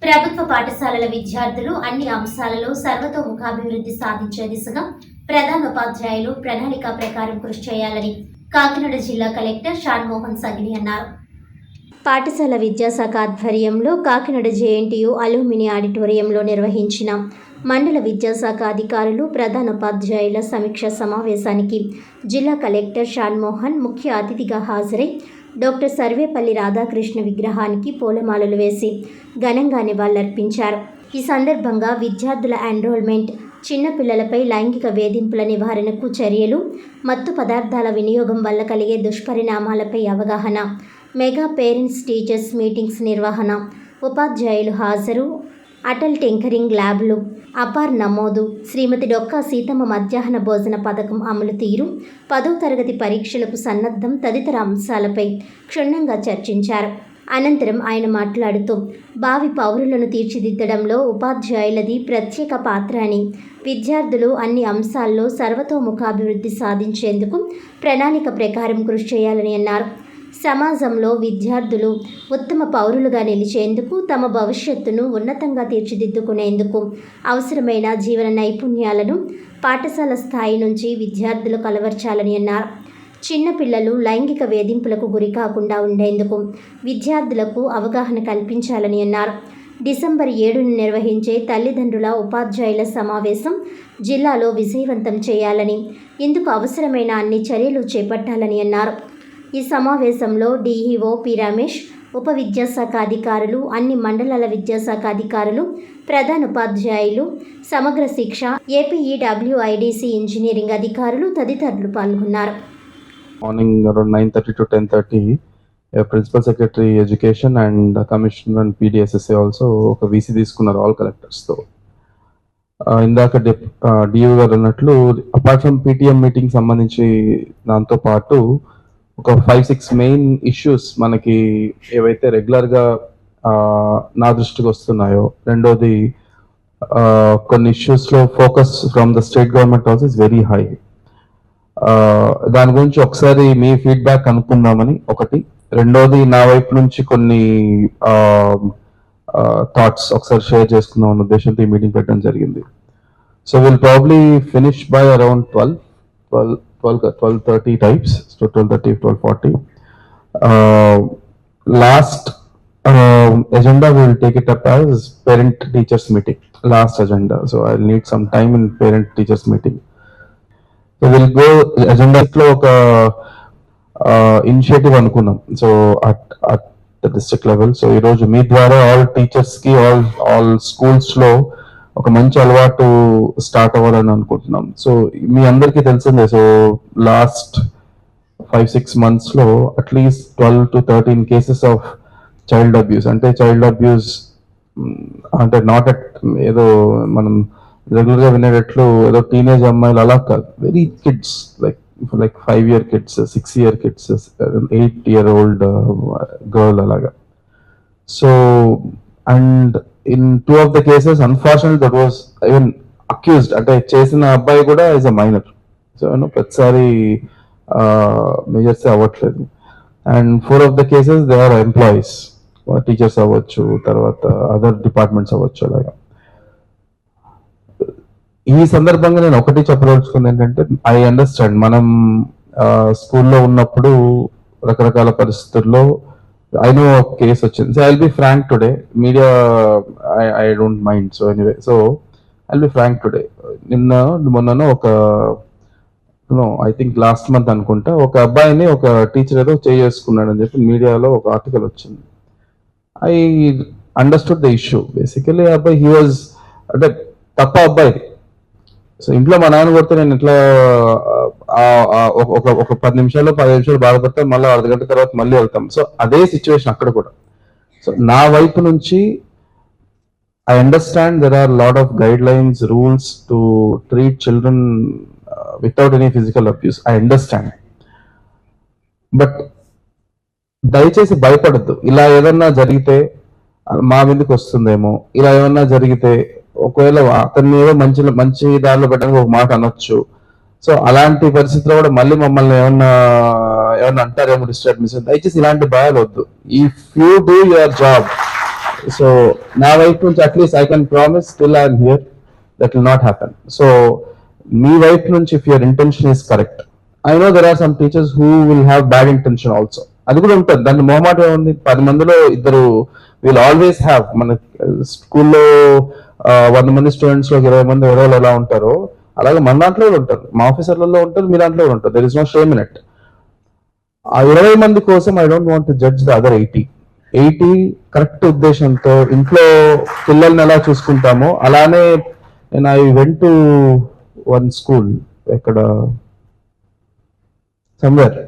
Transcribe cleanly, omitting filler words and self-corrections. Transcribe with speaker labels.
Speaker 1: ప్రభుత్వ పాఠశాలల విద్యార్థులు అన్ని అంశాలలో సర్వతోముఖాభివృద్ధి సాధించే దిశగా ప్రధానోపాధ్యాయులు ప్రణాళిక ప్రకారం కృషి చేయాలని కాకినాడ జిల్లా కలెక్టర్ షాన్మోహన్ సగిలి అన్నారు. పాఠశాల విద్యాశాఖ ఆధ్వర్యంలో కాకినాడ జేఎన్టీయూ అలూమిని ఆడిటోరియంలో నిర్వహించిన మండల విద్యాశాఖ అధికారులు ప్రధానోపాధ్యాయుల సమీక్ష సమావేశానికి జిల్లా కలెక్టర్ షాన్మోహన్ ముఖ్య అతిథిగా హాజరై డాక్టర్ సర్వేపల్లి రాధాకృష్ణ విగ్రహానికి పూలమాలలు వేసి ఘనంగా నివాళులర్పించారు. ఈ సందర్భంగా విద్యార్థుల ఎన్రోల్మెంట్, చిన్నపిల్లలపై లైంగిక వేధింపుల నివారణకు చర్యలు, మత్తు పదార్థాల వినియోగం వల్ల కలిగే దుష్పరిణామాలపై అవగాహన, మెగా పేరెంట్స్ టీచర్స్ మీటింగ్స్ నిర్వహణ, ఉపాధ్యాయులు హాజరు, అటల్ టింకరింగ్ ల్యాబ్లు, అపార్ నమోదు, శ్రీమతి డొక్కా సీతమ్మ మధ్యాహ్న భోజన పథకం అమలు తీరు, 10వ తరగతి పరీక్షలకు సన్నద్ధం తదితర అంశాలపై క్షుణ్ణంగా చర్చించారు. అనంతరం ఆయన మాట్లాడుతూ భావి పౌరులను తీర్చిదిద్దడంలో ఉపాధ్యాయులది ప్రత్యేక పాత్ర అని, విద్యార్థులు అన్ని అంశాల్లో సర్వతోముఖాభివృద్ధి సాధించేందుకు ప్రణాళిక ప్రకారం కృషి చేయాలని అన్నారు. సమాజంలో విద్యార్థులు ఉత్తమ పౌరులుగా నిలిచేందుకు, తమ భవిష్యత్తును ఉన్నతంగా తీర్చిదిద్దుకునేందుకు అవసరమైన జీవన నైపుణ్యాలను పాఠశాల స్థాయి నుంచి విద్యార్థులు కలవర్చాలని అన్నారు. చిన్నపిల్లలు లైంగిక వేధింపులకు గురి కాకుండా ఉండేందుకు విద్యార్థులకు అవగాహన కల్పించాలని అన్నారు. డిసెంబర్ 7న నిర్వహించే తల్లిదండ్రుల ఉపాధ్యాయుల సమావేశం జిల్లాలో విజయవంతం చేయాలని, ఇందుకు అవసరమైన అన్ని చర్యలు చేపట్టాలని అన్నారు. ఈ సమావేశంలో డిఈఓ పి రమేష్, ఉప విద్యాశాఖ అధికారులు, అన్ని మండలాల విద్యాశాఖ అధికారులు, ప్రధానోపాధ్యాయులు, సమగ్ర శిక్ష, ఏపీఈడబ్ల్యూఐడిసి ఇంజనీరింగ్ అధికారులు తదితరులు పాల్గొన్నారు.
Speaker 2: Morning around 9:30 to 10:30 principal secretary education and commissioner and PDSSA also ఒక వీసీ తీసుకున్నారు ఆల్ కలెక్టర్స్తో. ఇందాక డిఓ గారు అన్నట్లు అపార్ట్ ఫ్రమ్ పీటీఎం మీటింగ్ సంబంధించి దాంతో పాటు ఒక 5-6 మెయిన్ ఇష్యూస్ మనకి ఏవైతే రెగ్యులర్గా నా దృష్టికి వస్తున్నాయో, రెండోది కొన్ని ఇష్యూస్లో focus from the state government also is very high. దాని గురించి ఒకసారి మీ ఫీడ్బ్యాక్ అనుకుందామని ఒకటి, రెండోది నా వైపు నుంచి కొన్ని థాట్స్ ఒకసారి షేర్ చేసుకుందాం అన్న ఉద్దేశంతో ఈ మీటింగ్ పెట్టడం జరిగింది. So will probably finish by around 12:30 types, so 12:30, 12:40. Last agenda we will take it up as parent teachers meeting, last agenda, so I'll need some time in parent teachers meeting. So we'll go agenda lo oka initiative anukunnam, so at the district level. So ee roju mee dwara all teachers ki all schools lo ఒక మంచి అలవాటు start అవ్వాలని అనుకుంటున్నాం. So మీ అందరికీ తెలిసిందే, so last 5-6 monthsలో at least 12 to 13 cases of child abuse. అంటే చైల్డ్ అబ్యూస్ అంటే నాట్ అట్ ఏదో మనం రెగ్యులర్గా వినేటట్లు ఏదో టీనేజ్ అమ్మాయిలు అలా కాదు, very kids, like 5-year kids, 6-year kids, 8-year-old girl అలాగా. So and in 2 of the cases unfortunately that was even accused, అంటే చేసిన అబ్బాయి కూడా is a minor. సో ప్రతిసారి మెజర్స్ అవ్వట్లేదు. And 4 of the cases they are employees, teachers అవ్వచ్చు, తర్వాత other departments అవ్వచ్చు అలాగా. ఈ సందర్భంగా నేను ఒకటి చెప్పదలుచుకుంది ఏంటంటే, ఐ అండర్స్టాండ్ మనం స్కూల్లో ఉన్నప్పుడు రకరకాల పరిస్థితుల్లో I know a case వచ్చింది. So I'll be frank today. Media, I don't mind. So anyway, so I'll be frank today. మొన్న ఒక I think last month అనుకుంటా, ఒక అబ్బాయిని ఒక టీచర్ ఏదో చేసుకున్నాడు అని చెప్పి మీడియాలో ఒక ఆర్టికల్ వచ్చింది. I understood the issue. Basically అబ్బాయి he was అంటే తప్ప అబ్బాయి. సో ఇంట్లో మా నాన్న కొడితే నేను ఇట్లా ఒక 10 నిమిషాలు 15 నిమిషాలు బాధపడతాం, మళ్ళీ అర్ధగంట తర్వాత మళ్ళీ వెళ్తాం. సో అదే సిచ్యువేషన్ అక్కడ కూడా. సో నా వైపు నుంచి I understand there are lot of guidelines, rules to treat children without any physical abuse. I understand, but దయచేసి భయపడద్దు. ఇలా ఏదన్నా జరిగితే మా మీదకి వస్తుందేమో, ఇలా ఏమన్నా జరిగితే ఒకవేళ అతన్ని ఏదో మంచి దారిలో పెట్టడానికి ఒక మాట అనొచ్చు. సో అలాంటి పరిస్థితిలో కూడా మళ్ళీ మమ్మల్ని ఏమన్నా అంటారేమో డిస్టర్బ్ మిస్. దయచేసి ఇలాంటి భయాలు వద్దు. If you do your job, so నా వైపు నుంచి at least I can promise till I'm here that will not happen. So మీ వైపు నుంచి if your intention is correct, I know there are some teachers who will have bad intention also. అది కూడా ఉంటుంది, దాన్ని మొహమాట ఏముంది. 10 మందిలో ఇద్దరు విల్ ఆల్వేస్ హ్యావ్. మన స్కూల్లో 100 మంది స్టూడెంట్స్ లో 20 మంది ఎవరో ఎలా ఉంటారో అలాగే మన దాంట్లో కూడా ఉంటారు, మా ఆఫీసర్లలో ఉంటారు, మీ దాంట్లో కూడా ఉంటారు. There is no shame in it. ఆ 20 మంది కోసం I don't want to judge the other 80 correct ఉద్దేశంతో ఇంట్లో పిల్లల్ని ఎలా చూసుకుంటామో అలానే. నేను I went to one school ఎక్కడ సమ్వేర్